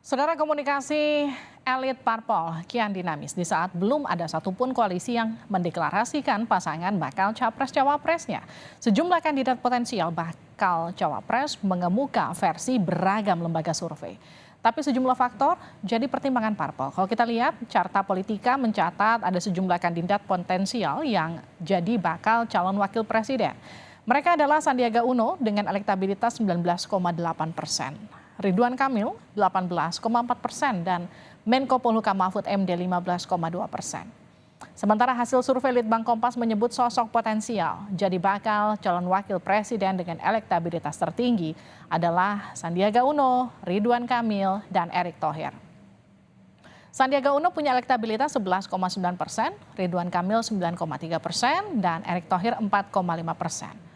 Saudara, komunikasi elit parpol kian dinamis di saat belum ada satupun koalisi yang mendeklarasikan pasangan bakal capres-cawapresnya. Sejumlah kandidat potensial bakal cawapres mengemuka versi beragam lembaga survei. Tapi sejumlah faktor jadi pertimbangan parpol. Kalau kita lihat, Carta Politika mencatat ada sejumlah kandidat potensial yang jadi bakal calon wakil presiden. Mereka adalah Sandiaga Uno dengan elektabilitas 19,8%. Ridwan Kamil 18,4% dan Menko Polhukam Mahfud MD 15,2%. Sementara hasil survei Litbang Kompas menyebut sosok potensial jadi bakal calon wakil presiden dengan elektabilitas tertinggi adalah Sandiaga Uno, Ridwan Kamil, dan Erick Thohir. Sandiaga Uno punya elektabilitas 11,9%, Ridwan Kamil 9,3%, dan Erick Thohir 4,5%.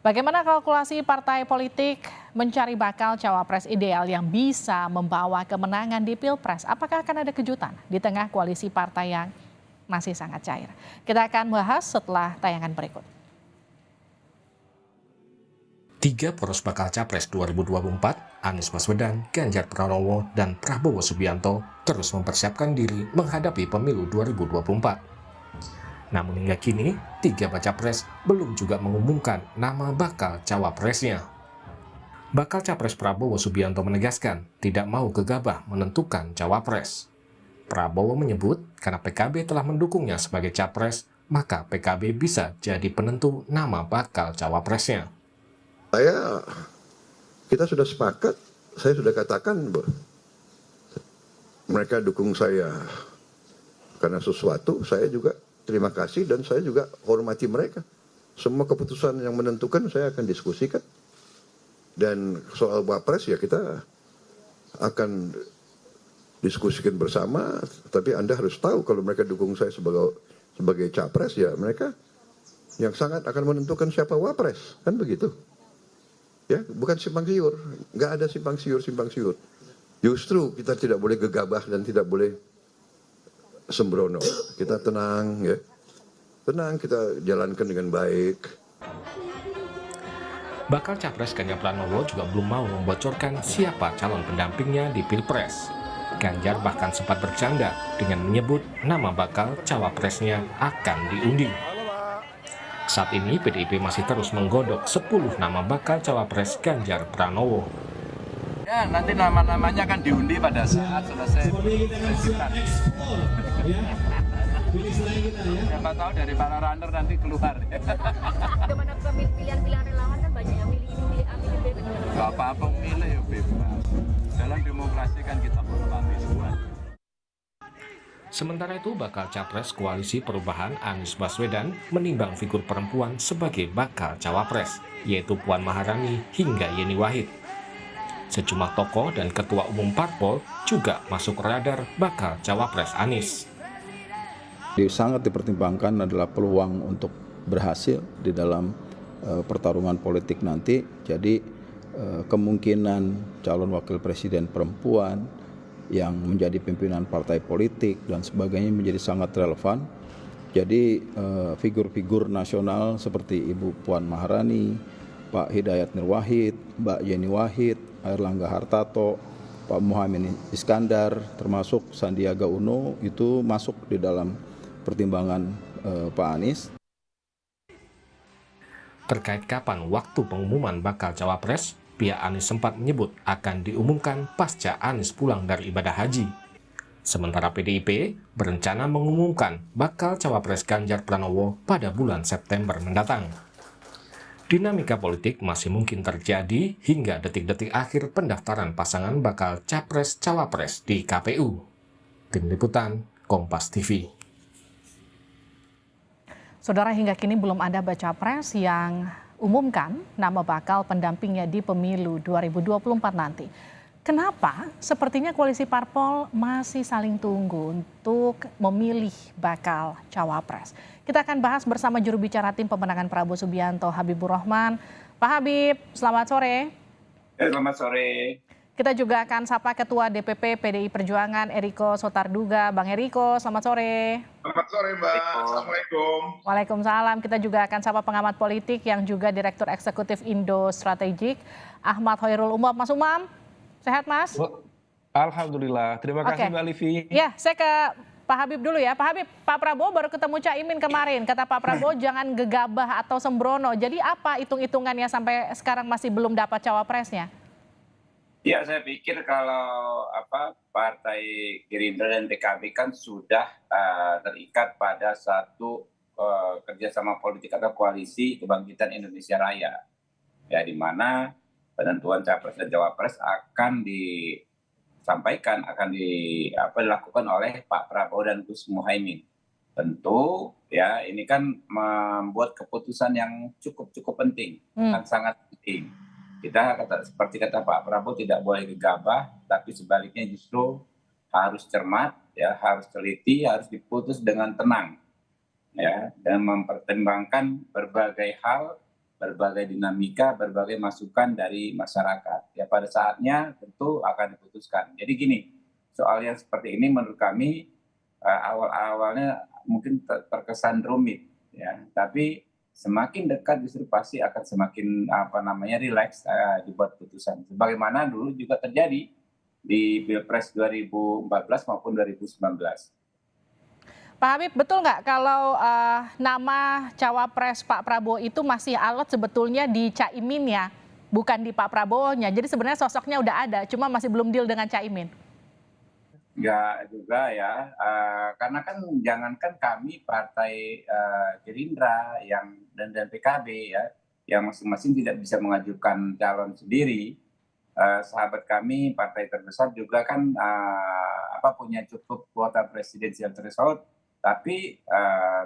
Bagaimana kalkulasi partai politik mencari bakal cawapres ideal yang bisa membawa kemenangan di Pilpres? Apakah akan ada kejutan di tengah koalisi partai yang masih sangat cair? Kita akan bahas setelah tayangan berikut. 3 poros bakal capres 2024, Anies Baswedan, Ganjar Pranowo, dan Prabowo Subianto terus mempersiapkan diri menghadapi pemilu 2024. Namun hingga kini, 3 baca pres belum juga mengumumkan nama bakal cawapresnya. Bakal capres Prabowo Subianto menegaskan tidak mau gegabah menentukan cawapres. Prabowo menyebut karena PKB telah mendukungnya sebagai capres, maka PKB bisa jadi penentu nama bakal cawapresnya. Kita sudah sepakat, saya sudah katakan mereka dukung saya karena sesuatu, saya juga terima kasih dan saya juga hormati mereka. Semua keputusan yang menentukan saya akan diskusikan. Dan soal wapres ya kita akan diskusikan bersama. Tapi Anda harus tahu kalau mereka dukung saya sebagai capres ya mereka yang sangat akan menentukan siapa wapres. Kan begitu. Ya, bukan simpang siur. Nggak ada simpang siur. Justru kita tidak boleh gegabah dan tidak boleh sembrono. Kita tenang ya. Tenang, kita jalankan dengan baik. Bakal capres Ganjar Pranowo juga belum mau membocorkan siapa calon pendampingnya di Pilpres. Ganjar bahkan sempat bercanda dengan menyebut nama bakal cawapresnya akan diundi. Saat ini PDIP masih terus menggodok 10 nama bakal cawapres Ganjar Pranowo. Ya, nanti nama-namanya akan diundi pada saat selesai pensiunan. Siapa tahu dari para runner nanti keluar. Gimana pilihan-pilihan relawan kan banyak yang milih ini, milih A, milih B. Gak apa-apa milih ya bebas. Dalam demokrasi kan kita hormati semua. Sementara itu, bakal capres Koalisi Perubahan Anies Baswedan menimbang figur perempuan sebagai bakal cawapres, yaitu Puan Maharani hingga Yeni Wahid. Sejumlah tokoh dan ketua umum parpol juga masuk radar bakal cawapres Anies. Sangat dipertimbangkan adalah peluang untuk berhasil di dalam pertarungan politik nanti. Jadi kemungkinan calon wakil presiden perempuan yang menjadi pimpinan partai politik dan sebagainya menjadi sangat relevan. Jadi figur-figur nasional seperti Ibu Puan Maharani, Pak Hidayat Nur Wahid, Mbak Yeni Wahid, Airlangga Hartarto, Pak Muhaimin Iskandar, termasuk Sandiaga Uno itu masuk di dalam pertimbangan Pak Anies. Terkait kapan waktu pengumuman bakal cawapres, pihak Anies sempat menyebut akan diumumkan pasca Anies pulang dari ibadah haji. Sementara PDIP berencana mengumumkan bakal cawapres Ganjar Pranowo pada bulan September mendatang. Dinamika politik masih mungkin terjadi hingga detik-detik akhir pendaftaran pasangan bakal capres-cawapres di KPU. Tim Liputan, Kompas TV. Saudara, hingga kini belum ada baca pres yang umumkan nama bakal pendampingnya di pemilu 2024 nanti. Kenapa? Sepertinya koalisi parpol masih saling tunggu untuk memilih bakal cawapres. Kita akan bahas bersama juru bicara tim pemenangan Prabowo Subianto, Habibur Rahman. Pak Habib, selamat sore. Selamat sore. Kita juga akan sapa Ketua DPP PDI Perjuangan, Eriko Sotarduga. Bang Eriko, selamat sore. Selamat sore, Mbak. Assalamualaikum. Waalaikumsalam. Kita juga akan sapa pengamat politik yang juga Direktur Eksekutif Indo Strategik, Ahmad Hoirul Umam. Mas Umam, sehat Mas? Alhamdulillah, terima kasih Oke. Mbak Livi. Ya, saya ke Pak Habib dulu ya. Pak Habib, Pak Prabowo baru ketemu Caimin kemarin. Kata Pak Prabowo jangan gegabah atau sembrono. Jadi apa hitung-hitungannya sampai sekarang masih belum dapat cawapresnya? Ya, saya pikir kalau Partai Gerindra dan PKB kan sudah terikat pada satu kerjasama politik atau koalisi kebangkitan Indonesia Raya, ya, di mana penentuan capres dan cawapres akan disampaikan, akan dilakukan oleh Pak Prabowo dan Gus Muhaimin. Tentu, ya, ini kan membuat keputusan yang cukup penting, sangat penting. Kita seperti kata Pak Prabowo tidak boleh gegabah, tapi sebaliknya justru harus cermat, ya, harus teliti, harus diputus dengan tenang, ya, dan mempertimbangkan berbagai hal, berbagai dinamika, berbagai masukan dari masyarakat. Ya, pada saatnya tentu akan diputuskan. Jadi gini, soal yang seperti ini menurut kami awal-awalnya mungkin terkesan rumit, ya, tapi semakin dekat justru pasti akan semakin rileks dibuat putusan. Sebagaimana dulu juga terjadi di Pilpres 2014 maupun 2019. Pak Habib, betul nggak kalau nama cawapres Pak Prabowo itu masih alot sebetulnya di Caimin ya, bukan di Pak Prabowo-nya. Jadi sebenarnya sosoknya udah ada, cuma masih belum deal dengan Caimin. Ya juga ya, karena kan jangankan kami Partai Gerindra dan PKB ya, yang masing-masing tidak bisa mengajukan calon sendiri. Sahabat kami partai terbesar juga kan punya cukup kuota presidensial threshold, tapi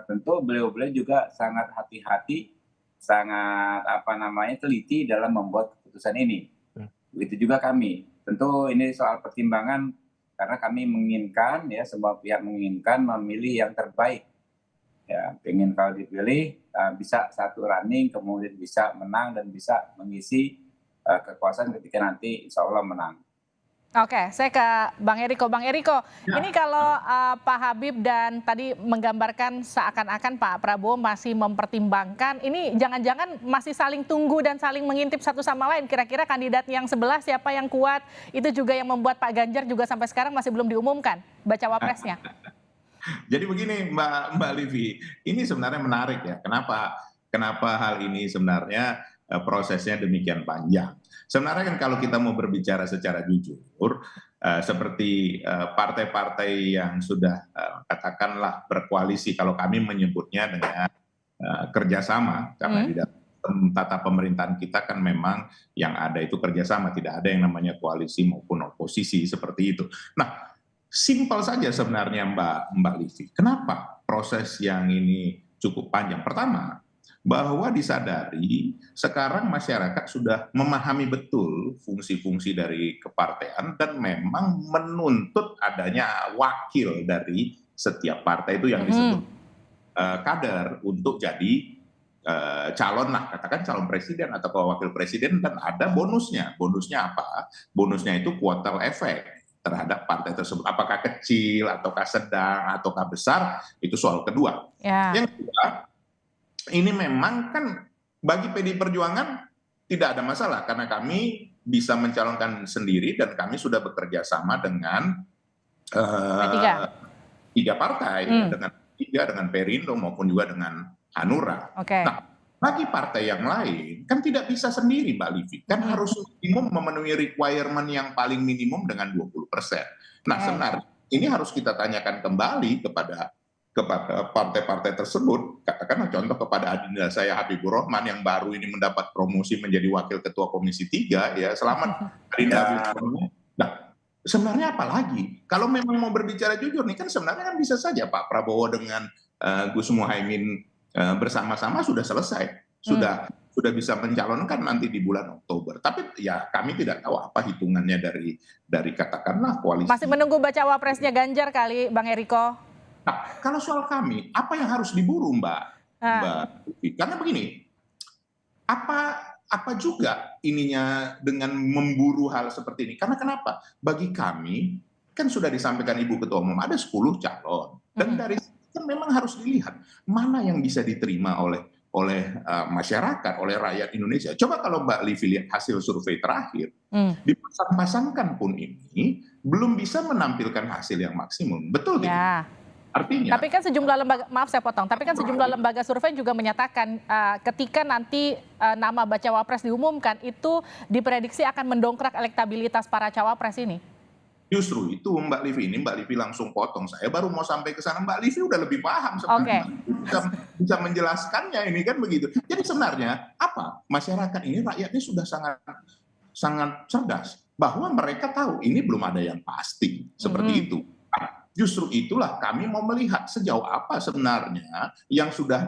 tentu beliau-beliau juga sangat hati-hati, sangat teliti dalam membuat keputusan ini. Begitu juga kami. Tentu ini soal pertimbangan, karena kami menginginkan, ya, semua pihak menginginkan memilih yang terbaik. Ya, pengen kalau dipilih bisa satu running, kemudian bisa menang dan bisa mengisi kekuasaan ketika nanti insya Allah menang. Oke, saya ke Bang Eriko. Bang Eriko, ini kalau Pak Habib dan tadi menggambarkan seakan-akan Pak Prabowo masih mempertimbangkan, ini jangan-jangan masih saling tunggu dan saling mengintip satu sama lain. Kira-kira kandidat yang sebelah siapa yang kuat, itu juga yang membuat Pak Ganjar juga sampai sekarang masih belum diumumkan baca wapresnya. Jadi begini Mbak Livi, ini sebenarnya menarik ya. Kenapa hal ini sebenarnya prosesnya demikian panjang. Sebenarnya kan kalau kita mau berbicara secara jujur, seperti partai-partai yang sudah katakanlah berkoalisi, kalau kami menyebutnya dengan kerjasama, karena di dalam tata pemerintahan kita kan memang yang ada itu kerjasama, tidak ada yang namanya koalisi maupun oposisi seperti itu. Nah, simpel saja sebenarnya Mbak Livi. Kenapa proses yang ini cukup panjang? Pertama, bahwa disadari sekarang masyarakat sudah memahami betul fungsi-fungsi dari kepartean dan memang menuntut adanya wakil dari setiap partai itu yang disebut kader untuk jadi calon lah, katakan calon presiden atau wakil presiden, dan ada bonusnya. Bonusnya apa? Bonusnya itu kuartal efek terhadap partai tersebut. Apakah kecil, ataukah sedang, ataukah besar, itu soal kedua. Ya. Yang kedua, ini memang kan bagi PDI Perjuangan tidak ada masalah karena kami bisa mencalonkan sendiri dan kami sudah bekerja sama dengan tiga partai, dengan Perindo maupun juga dengan Hanura. Nah, bagi partai yang lain kan tidak bisa sendiri Mbak Livi, kan harus minimum memenuhi requirement yang paling minimum dengan 20%. Nah, sebenarnya ini harus kita tanyakan kembali kepada partai-partai tersebut, katakanlah contoh kepada adinda saya Habibur Rahman yang baru ini mendapat promosi menjadi Wakil Ketua Komisi 3, ya, selamat Adinda Habibur. Nah, sebenarnya apa lagi? Kalau memang mau berbicara jujur nih, kan sebenarnya kan bisa saja Pak Prabowo dengan Gus Muhaimin bersama-sama sudah selesai, sudah bisa mencalonkan nanti di bulan Oktober. Tapi ya kami tidak tahu apa hitungannya dari katakanlah koalisi. Masih menunggu baca wapresnya Ganjar kali, Bang Eriko. Nah, kalau soal kami, apa yang harus diburu Mbak? Karena begini, apa juga ininya dengan memburu hal seperti ini? Karena kenapa? Bagi kami, kan sudah disampaikan Ibu Ketua Umum, ada 10 calon. Dan dari situ kan memang harus dilihat mana yang bisa diterima oleh masyarakat, oleh rakyat Indonesia. Coba kalau Mbak Livi lihat hasil survei terakhir, dipasang-pasangkan pun ini, belum bisa menampilkan hasil yang maksimum. Betul tidak? Ya. Artinya, Tapi kan sejumlah lembaga, maaf saya potong, tapi kan sejumlah lembaga survei juga menyatakan ketika nanti nama bacawa pres diumumkan itu diprediksi akan mendongkrak elektabilitas para cawapres ini. justru itu Mbak Livi, ini Mbak Livi langsung potong. Saya baru mau sampai ke sana, Mbak Livi udah lebih paham sebenarnya. Bisa menjelaskannya ini kan begitu. Jadi sebenarnya apa? Masyarakat ini rakyatnya sudah sangat cerdas bahwa mereka tahu ini belum ada yang pasti seperti itu. Justru itulah kami mau melihat sejauh apa sebenarnya yang sudah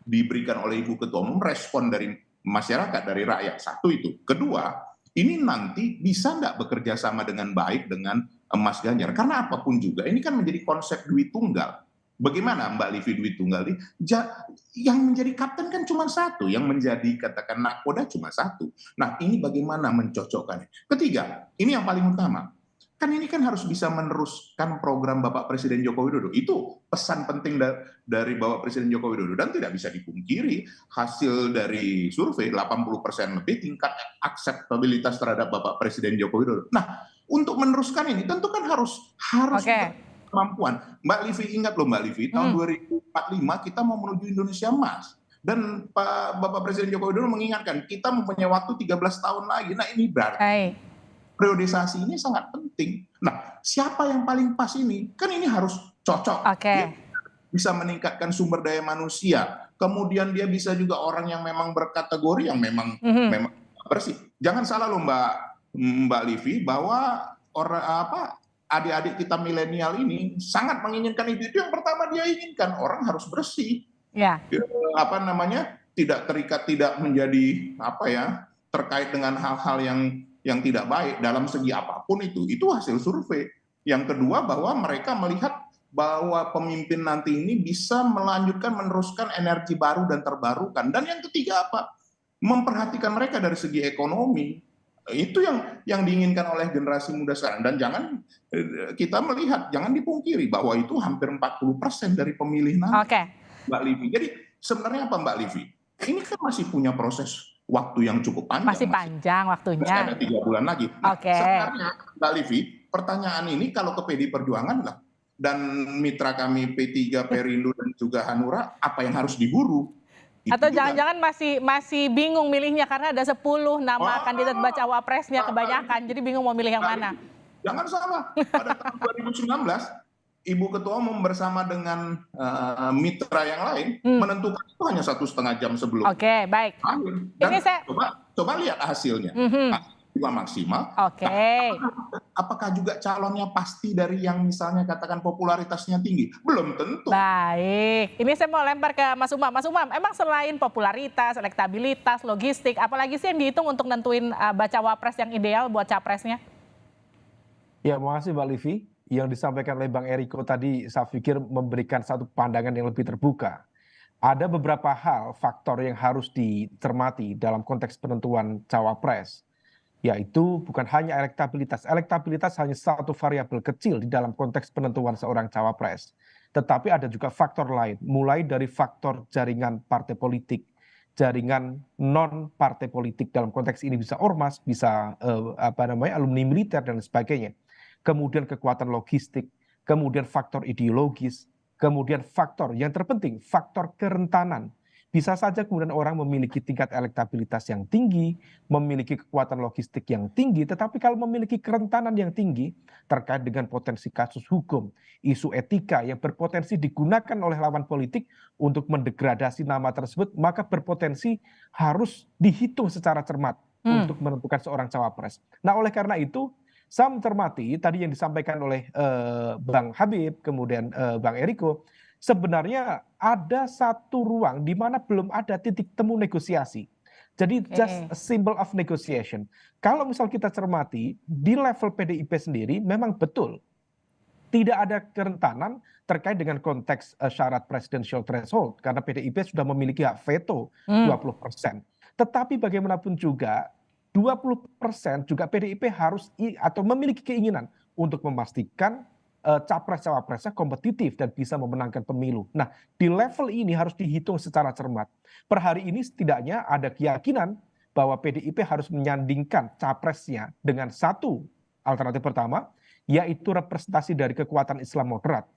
diberikan oleh Ibu Ketua Umum respon dari masyarakat, dari rakyat. Satu itu. Kedua, ini nanti bisa nggak bekerja sama dengan baik dengan Mas Ganjar? Karena apapun juga, ini kan menjadi konsep duit tunggal. Bagaimana Mbak Livi duit tunggal ini? Yang menjadi kapten kan cuma satu, yang menjadi katakan nakoda cuma satu. Nah ini bagaimana mencocokkannya? Ketiga, ini yang paling utama. Kan ini kan harus bisa meneruskan program Bapak Presiden Joko Widodo. Itu pesan penting dari Bapak Presiden Joko Widodo. Dan tidak bisa dipungkiri hasil dari survei 80% lebih tingkat akseptabilitas terhadap Bapak Presiden Joko Widodo. Nah, untuk meneruskan ini tentu kan harus kemampuan. Mbak Livi, ingat loh Mbak Livi, tahun 2045 kita mau menuju Indonesia Emas. Dan Bapak Presiden Joko Widodo mengingatkan kita mempunyai waktu 13 tahun lagi. Nah ini berarti priorisasi ini sangat penting. Nah, siapa yang paling pas ini? Kan ini harus cocok. Dia bisa meningkatkan sumber daya manusia. Kemudian dia bisa juga orang yang memang berkategori yang memang bersih. Jangan salah loh Mbak Livi bahwa adik-adik kita milenial ini sangat menginginkan itu. Itu yang pertama dia inginkan, orang harus bersih. Ya. Tidak terikat, tidak menjadi terkait dengan hal-hal yang tidak baik dalam segi apapun itu hasil survei. Yang kedua bahwa mereka melihat bahwa pemimpin nanti ini bisa meneruskan energi baru dan terbarukan. Dan yang ketiga memperhatikan mereka dari segi ekonomi. Itu yang diinginkan oleh generasi muda sekarang. Dan kita melihat, jangan dipungkiri bahwa itu hampir 40% dari pemilih nanti. Mbak Livi. Jadi sebenarnya apa Mbak Livi? Ini kan masih punya proses waktu yang cukup panjang. Masih panjang waktunya. Masih ada 3 bulan lagi. Nah, sebenarnya Mbak Livi, pertanyaan ini kalau ke PD Perjuangan lah, dan mitra kami P3, Perindo, dan juga Hanura, apa yang harus diburu? Atau jangan-jangan masih bingung milihnya karena ada 10 nama kandidat bacawa presnya kebanyakan, jadi bingung mau milih yang mana. Jangan salah, pada tahun 2019, Ibu Ketua Umum bersama dengan mitra yang lain menentukan itu hanya 1,5 jam sebelum. Baik. Dan coba lihat hasilnya. Juga maksimal. Apakah juga calonnya pasti dari yang misalnya katakan popularitasnya tinggi? Belum tentu. Baik. Ini saya mau lempar ke Mas Umam. Mas Umam, emang selain popularitas, elektabilitas, logistik, apalagi sih yang dihitung untuk nentuin bacawa pres yang ideal buat capresnya? Ya, makasih Mbak Livi. Yang disampaikan oleh Bang Eriko tadi saya pikir memberikan satu pandangan yang lebih terbuka. Ada beberapa hal, faktor yang harus dicermati dalam konteks penentuan cawapres, yaitu bukan hanya elektabilitas. Elektabilitas hanya satu variabel kecil di dalam konteks penentuan seorang cawapres. Tetapi ada juga faktor lain, mulai dari faktor jaringan partai politik, jaringan non partai politik, dalam konteks ini bisa ormas, bisa alumni militer dan sebagainya. Kemudian kekuatan logistik, kemudian faktor ideologis, kemudian faktor yang terpenting, faktor kerentanan. Bisa saja kemudian orang memiliki tingkat elektabilitas yang tinggi, memiliki kekuatan logistik yang tinggi, tetapi kalau memiliki kerentanan yang tinggi terkait dengan potensi kasus hukum, isu etika yang berpotensi digunakan oleh lawan politik untuk mendegradasi nama tersebut, maka berpotensi harus dihitung secara cermat untuk menentukan seorang cawapres. Nah, oleh karena itu, saya mencermati tadi yang disampaikan oleh Bang Habib, kemudian Bang Eriko, sebenarnya ada satu ruang di mana belum ada titik temu negosiasi. Jadi just a symbol of negotiation. Kalau misal kita cermati, di level PDIP sendiri memang betul tidak ada kerentanan terkait dengan konteks syarat presidential threshold, karena PDIP sudah memiliki hak veto 20%. Tetapi bagaimanapun juga, 20% juga PDIP harus atau memiliki keinginan untuk memastikan capres-cawapresnya kompetitif dan bisa memenangkan pemilu. Nah, di level ini harus dihitung secara cermat. Per hari ini setidaknya ada keyakinan bahwa PDIP harus menyandingkan capresnya dengan satu alternatif pertama, yaitu representasi dari kekuatan Islam moderat,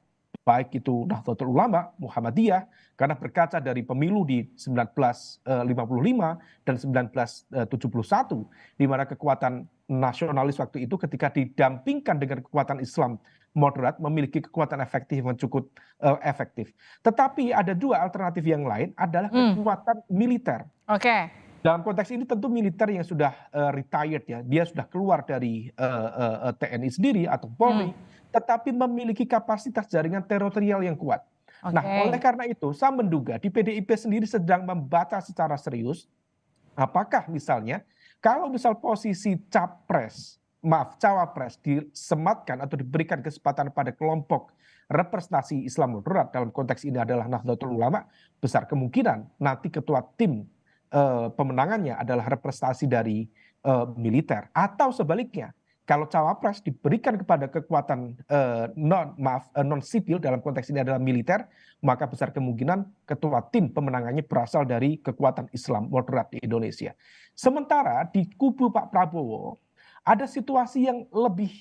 baik itu Nahdlatul Ulama, Muhammadiyah, karena berkaca dari pemilu di 1955 dan 1971, di mana kekuatan nasionalis waktu itu ketika didampingkan dengan kekuatan Islam moderat memiliki kekuatan efektif yang cukup efektif. Tetapi ada dua alternatif yang lain adalah kekuatan militer. Oke. Dalam konteks ini tentu militer yang sudah retired ya, dia sudah keluar dari TNI sendiri atau Polri, tetapi memiliki kapasitas jaringan teritorial yang kuat. Nah, oleh karena itu saya menduga di PDIP sendiri sedang membaca secara serius apakah misalnya kalau misal posisi cawapres disematkan atau diberikan kesempatan pada kelompok representasi Islam moderat, dalam konteks ini adalah Nahdlatul Ulama, besar kemungkinan nanti ketua tim pemenangannya adalah representasi dari militer, atau sebaliknya kalau cawapres diberikan kepada kekuatan non sipil, dalam konteks ini adalah militer, maka besar kemungkinan ketua tim pemenangannya berasal dari kekuatan Islam moderat di Indonesia. Sementara di kubu Pak Prabowo ada situasi yang lebih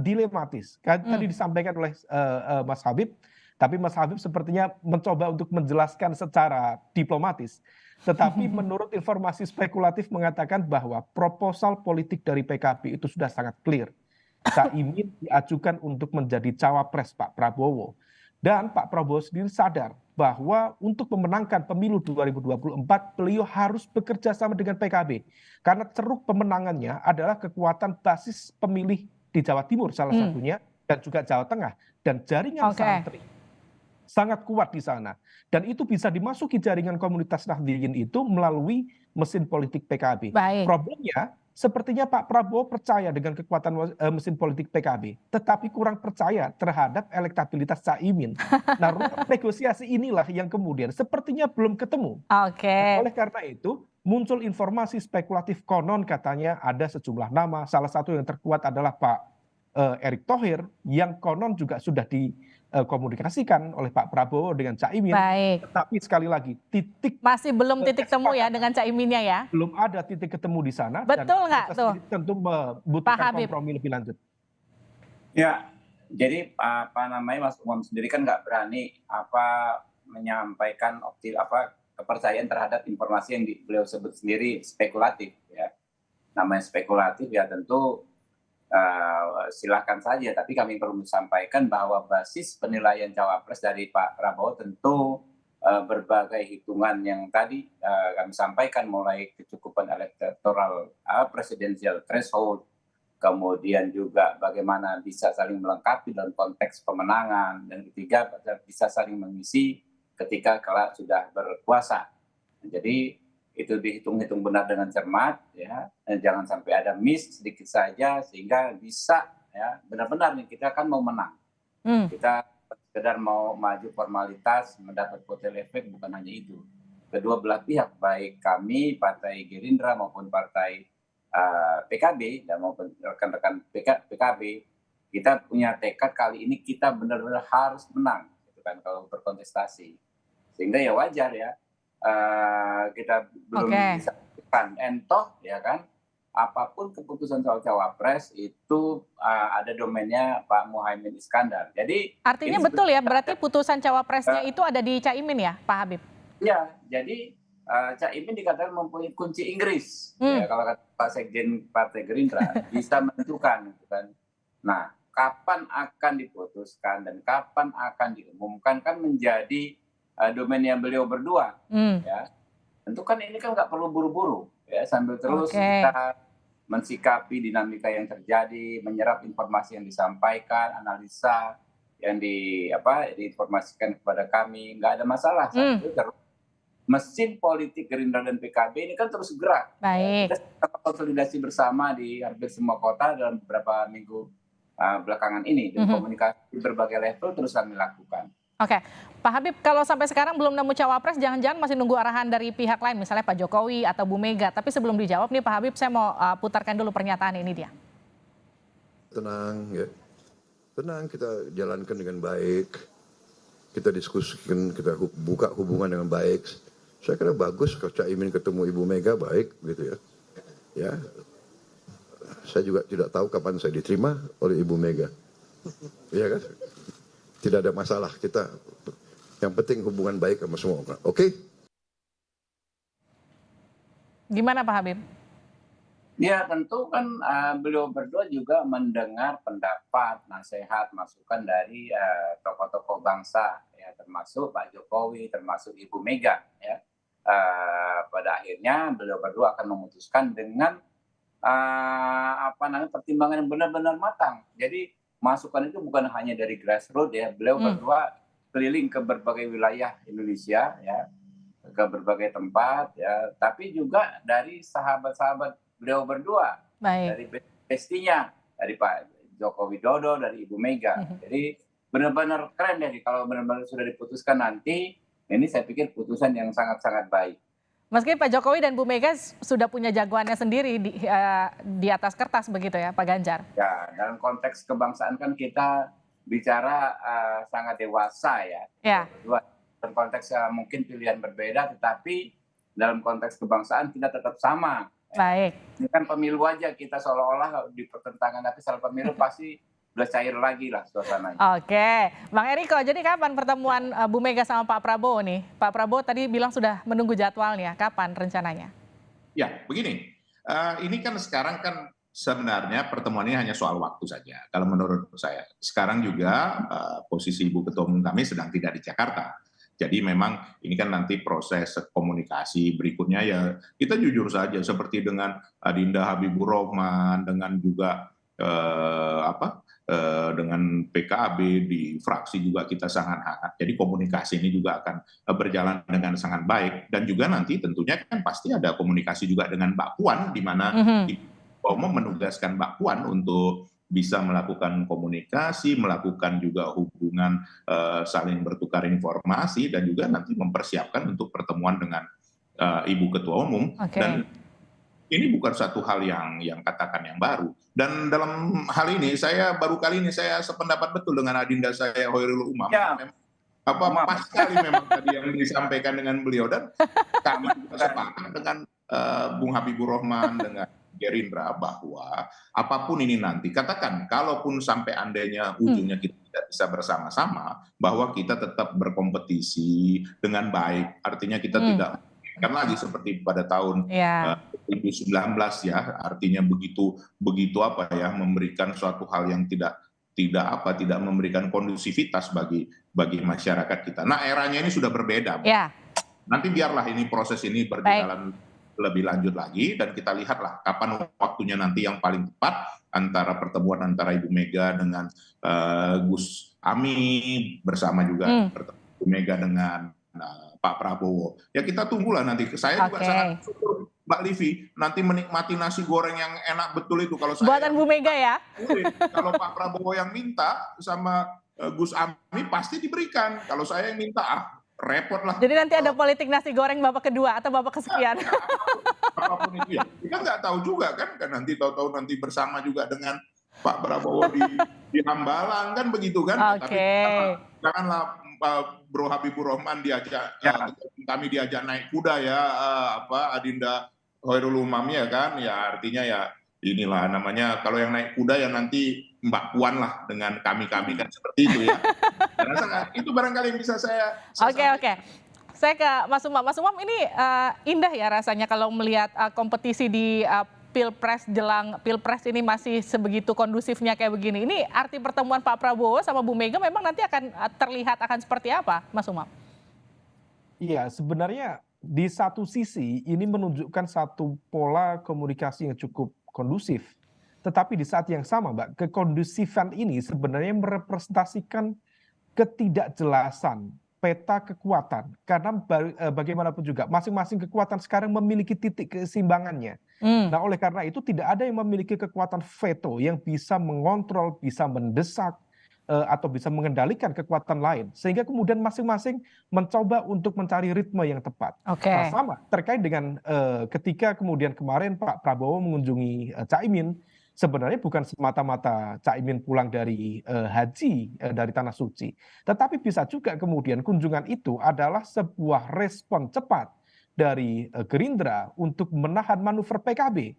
dilematis. Tadi disampaikan oleh Mas Habib, tapi Mas Habib sepertinya mencoba untuk menjelaskan secara diplomatis. Tetapi menurut informasi spekulatif mengatakan bahwa proposal politik dari PKB itu sudah sangat clear. Caimin diajukan untuk menjadi cawapres Pak Prabowo. Dan Pak Prabowo sendiri sadar bahwa untuk memenangkan pemilu 2024 beliau harus bekerja sama dengan PKB. Karena ceruk pemenangannya adalah kekuatan basis pemilih di Jawa Timur salah satunya, dan juga Jawa Tengah. Dan jaringan santri sangat kuat di sana. Dan itu bisa dimasuki jaringan komunitas Nahdliyin itu melalui mesin politik PKB. Problemnya, sepertinya Pak Prabowo percaya dengan kekuatan mesin politik PKB, tetapi kurang percaya terhadap elektabilitas Caimin. Nah, negosiasi inilah yang kemudian sepertinya belum ketemu. Oleh karena itu, muncul informasi spekulatif konon katanya ada sejumlah nama, salah satu yang terkuat adalah Pak Erick Thohir, yang konon juga sudah dikomunikasikan oleh Pak Prabowo dengan Caimin. Tetapi sekali lagi, masih belum titik temu ya dengan Caiminnya ya? Belum ada titik ketemu di sana. Betul nggak tuh? Tentu membutuhkan kompromi lebih lanjut. Ya, jadi Mas Umam sendiri kan nggak berani menyampaikan kepercayaan terhadap informasi yang beliau sebut sendiri spekulatif ya. Namanya spekulatif ya tentu silakan saja, tapi kami perlu sampaikan bahwa basis penilaian cawapres dari Pak Prabowo tentu berbagai hitungan yang tadi kami sampaikan, mulai kecukupan elektoral presidensial threshold, kemudian juga bagaimana bisa saling melengkapi dalam konteks pemenangan, dan ketiga bisa saling mengisi ketika kelak sudah berkuasa. Jadi itu dihitung-hitung benar dengan cermat ya, dan jangan sampai ada miss sedikit saja sehingga bisa ya benar-benar nih kita kan mau menang. Kita sekedar mau maju formalitas mendapat kotel efek, bukan hanya itu. Kedua belah pihak, baik kami Partai Gerindra maupun Partai PKB dan maupun rekan-rekan PKB, kita punya tekad kali ini kita benar-benar harus menang gitu kan kalau berkontestasi. Sehingga ya wajar ya kita belum bisa entoh ya kan, apapun keputusan soal cawapres itu ada domainnya Pak Muhaimin Iskandar. Jadi artinya betul ya, berarti putusan cawapresnya itu ada di Caimin ya Pak Habib? Ya, jadi Caimin dikatakan mempunyai kunci Inggris ya, kalau kata Pak Sekjen Partai Gerindra bisa menentukan gitu kan. Nah, kapan akan diputuskan dan kapan akan diumumkan kan menjadi domainnya beliau berdua ya. Tentu kan ini kan nggak perlu buru-buru ya, sambil terus kita mensikapi dinamika yang terjadi, menyerap informasi yang disampaikan, analisa yang diinformasikan kepada kami, nggak ada masalah. Terus mesin politik Gerindra dan PKB ini kan terus gerak. Kita konsolidasi bersama di hampir semua kota dalam beberapa minggu belakangan ini, dan komunikasi berbagai level terus kami lakukan. Oke, Pak Habib, kalau sampai sekarang belum nemu cawapres, jangan-jangan masih nunggu arahan dari pihak lain, misalnya Pak Jokowi atau Bu Mega. Tapi sebelum dijawab nih Pak Habib, saya mau putarkan dulu pernyataan ini dia. Tenang ya, tenang, kita jalankan dengan baik, kita diskusikan, kita buka hubungan dengan baik. Saya kira bagus kalau Caimin ketemu Ibu Mega, baik gitu ya. Ya, Saya juga tidak tahu kapan saya diterima oleh Ibu Mega. Iya kan? Tidak ada masalah kita. Yang penting hubungan baik sama semua orang. Oke? Gimana Pak Habib? Ya tentu kan beliau berdua juga mendengar pendapat, nasihat, masukan dari tokoh-tokoh bangsa, ya termasuk Pak Jokowi, termasuk Ibu Mega. Ya. Pada akhirnya beliau berdua akan memutuskan dengan pertimbangan yang benar-benar matang. Jadi masukan itu bukan hanya dari grassroots, ya. Beliau berdua keliling ke berbagai wilayah Indonesia, ya, ke berbagai tempat, ya, tapi juga dari sahabat-sahabat beliau berdua, dari bestinya, dari Pak Joko Widodo, dari Ibu Mega. Jadi benar-benar keren deh kalau benar-benar sudah diputuskan nanti. Ini saya pikir putusan yang sangat-sangat baik. Meski Pak Jokowi dan Bu Mega sudah punya jagoannya sendiri di atas kertas begitu ya Pak Ganjar? Ya, dalam konteks kebangsaan kan kita bicara sangat dewasa ya. Ya. Dalam konteks mungkin pilihan berbeda, tetapi dalam konteks kebangsaan kita tetap sama. Baik. Ini kan pemilu aja kita seolah-olah di pertentangan, tapi setelah pemilu pasti udah cair lagi lah suasananya. Oke, Bang Eriko, jadi kapan pertemuan Bu Mega sama Pak Prabowo nih? Pak Prabowo tadi bilang sudah menunggu jadwalnya, kapan rencananya? Ya, begini, ini kan sekarang kan sebenarnya pertemuan ini hanya soal waktu saja. Kalau menurut saya, sekarang juga posisi Ibu Ketua Umum kami sedang tidak di Jakarta. Jadi memang ini kan nanti proses komunikasi berikutnya ya kita jujur saja seperti dengan Adinda Habibur Rahman, dengan juga dengan PKB di fraksi juga kita sangat hangat. Jadi komunikasi ini juga akan berjalan dengan sangat baik dan juga nanti tentunya kan pasti ada komunikasi juga dengan Mbak Puan di mana Ibu Umum menugaskan Mbak Puan untuk bisa melakukan komunikasi, melakukan juga hubungan saling bertukar informasi dan juga nanti mempersiapkan untuk pertemuan dengan Ibu Ketua Umum. Dan ini bukan satu hal yang katakan yang baru. Dan dalam hal ini saya baru kali ini saya sependapat betul dengan adinda saya Hoirul Umam. Ya. Pas sekali memang tadi yang disampaikan dengan beliau dan kami sepakat dengan Bung Habibur Rahman dengan Gerindra bahwa apapun ini nanti, katakan kalaupun sampai andainya ujungnya kita tidak bisa bersama-sama, bahwa kita tetap berkompetisi dengan baik. Artinya kita tidak kan lagi seperti pada tahun 2019 ya, artinya begitu memberikan suatu hal yang tidak memberikan kondusivitas bagi masyarakat kita. Nah, eranya ini sudah berbeda. Nanti biarlah ini proses ini berjalan lebih lanjut lagi dan kita lihatlah kapan waktunya nanti yang paling tepat antara pertemuan antara Ibu Mega dengan Gus Ami bersama juga Ibu Mega dengan Pak Prabowo. Ya kita tunggulah nanti. Saya juga sangat bersyukur Mbak Livi nanti menikmati nasi goreng yang enak betul itu kalau saya. Buatan Bu Mega ya. Kalau Pak Prabowo yang minta sama Gus Ami pasti diberikan. Kalau saya yang minta repot lah. Jadi nanti ada politik nasi goreng babak kedua atau babak kesekian. Apapun itu ya. Kita nggak tahu juga kan nanti tahu-tahu nanti bersama juga dengan Pak Prabowo di Hambalang kan begitu kan. Tapi janganlah Bro Habibur Rahman kami diajak naik kuda ya Adinda Hoirul Umam ya kan. Ya artinya ya inilah namanya kalau yang naik kuda ya nanti Mbak Puan lah dengan kami kan seperti itu ya. Itu barangkali yang bisa saya Oke. Saya ke Mas Umam. Mas Umam ini indah ya rasanya kalau melihat kompetisi di jelang Pilpres ini masih sebegitu kondusifnya kayak begini. Ini arti pertemuan Pak Prabowo sama Bu Mega memang nanti akan terlihat akan seperti apa, Mas Umam? Iya, sebenarnya di satu sisi ini menunjukkan satu pola komunikasi yang cukup kondusif. Tetapi di saat yang sama, Mbak, kekondusifan ini sebenarnya merepresentasikan ketidakjelasan peta kekuatan. Karena bagaimanapun juga masing-masing kekuatan sekarang memiliki titik keseimbangannya. Nah, oleh karena itu tidak ada yang memiliki kekuatan veto yang bisa mengontrol, bisa mendesak, atau bisa mengendalikan kekuatan lain. Sehingga kemudian masing-masing mencoba untuk mencari ritme yang tepat. Nah, sama terkait dengan ketika kemudian kemarin Pak Prabowo mengunjungi Caimin, sebenarnya bukan semata-mata Caimin pulang dari haji dari Tanah Suci. Tetapi bisa juga kemudian kunjungan itu adalah sebuah respon cepat dari Gerindra untuk menahan manuver PKB.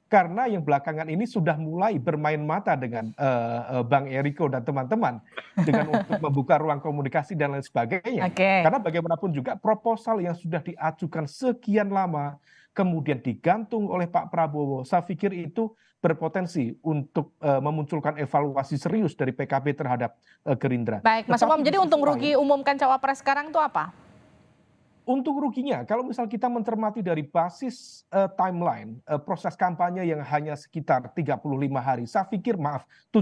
Karena yang belakangan ini sudah mulai bermain mata dengan Bang Eriko dan teman-teman dengan untuk membuka ruang komunikasi dan lain sebagainya. Oke. Karena bagaimanapun juga proposal yang sudah diajukan sekian lama kemudian digantung oleh Pak Prabowo, saya pikir itu berpotensi untuk memunculkan evaluasi serius dari PKB terhadap Gerindra. Baik, Mas Umam, jadi untung rugi umumkan cawapres sekarang itu apa? Untuk ruginya, kalau misal kita mencermati dari basis timeline, proses kampanye yang hanya sekitar 35 hari, saya pikir 75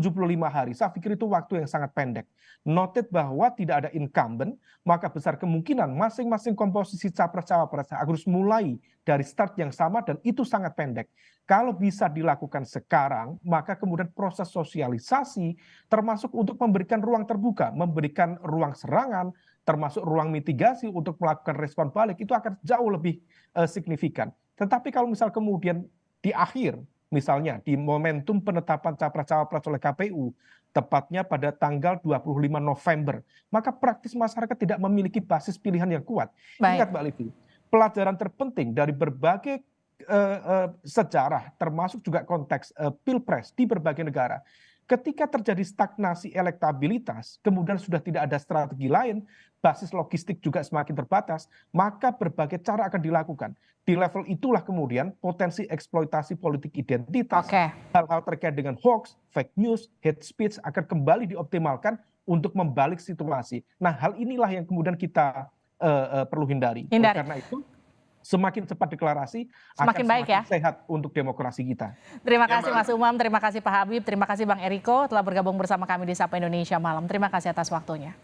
hari, saya pikir itu waktu yang sangat pendek. Noted bahwa tidak ada incumbent, maka besar kemungkinan masing-masing komposisi capres-cawapres harus mulai dari start yang sama dan itu sangat pendek. Kalau bisa dilakukan sekarang, maka kemudian proses sosialisasi termasuk untuk memberikan ruang terbuka, memberikan ruang serangan, termasuk ruang mitigasi untuk melakukan respon balik itu akan jauh lebih signifikan. Tetapi kalau misal kemudian di akhir, misalnya di momentum penetapan capres-cawapres oleh KPU, tepatnya pada tanggal 25 November, maka praktis masyarakat tidak memiliki basis pilihan yang kuat. Baik. Ingat Mbak Livi, pelajaran terpenting dari berbagai sejarah, termasuk juga konteks pilpres di berbagai negara, ketika terjadi stagnasi elektabilitas, kemudian sudah tidak ada strategi lain, basis logistik juga semakin terbatas, maka berbagai cara akan dilakukan. Di level itulah kemudian potensi eksploitasi politik identitas, hal-hal terkait dengan hoax, fake news, hate speech akan kembali dioptimalkan untuk membalik situasi. Nah, hal inilah yang kemudian kita perlu hindari. Karena itu, semakin cepat deklarasi semakin akan baik semakin ya sehat untuk demokrasi kita. Terima kasih Mas Umam, terima kasih Pak Habib, terima kasih Bang Eriko telah bergabung bersama kami di Sapa Indonesia Malam. Terima kasih atas waktunya.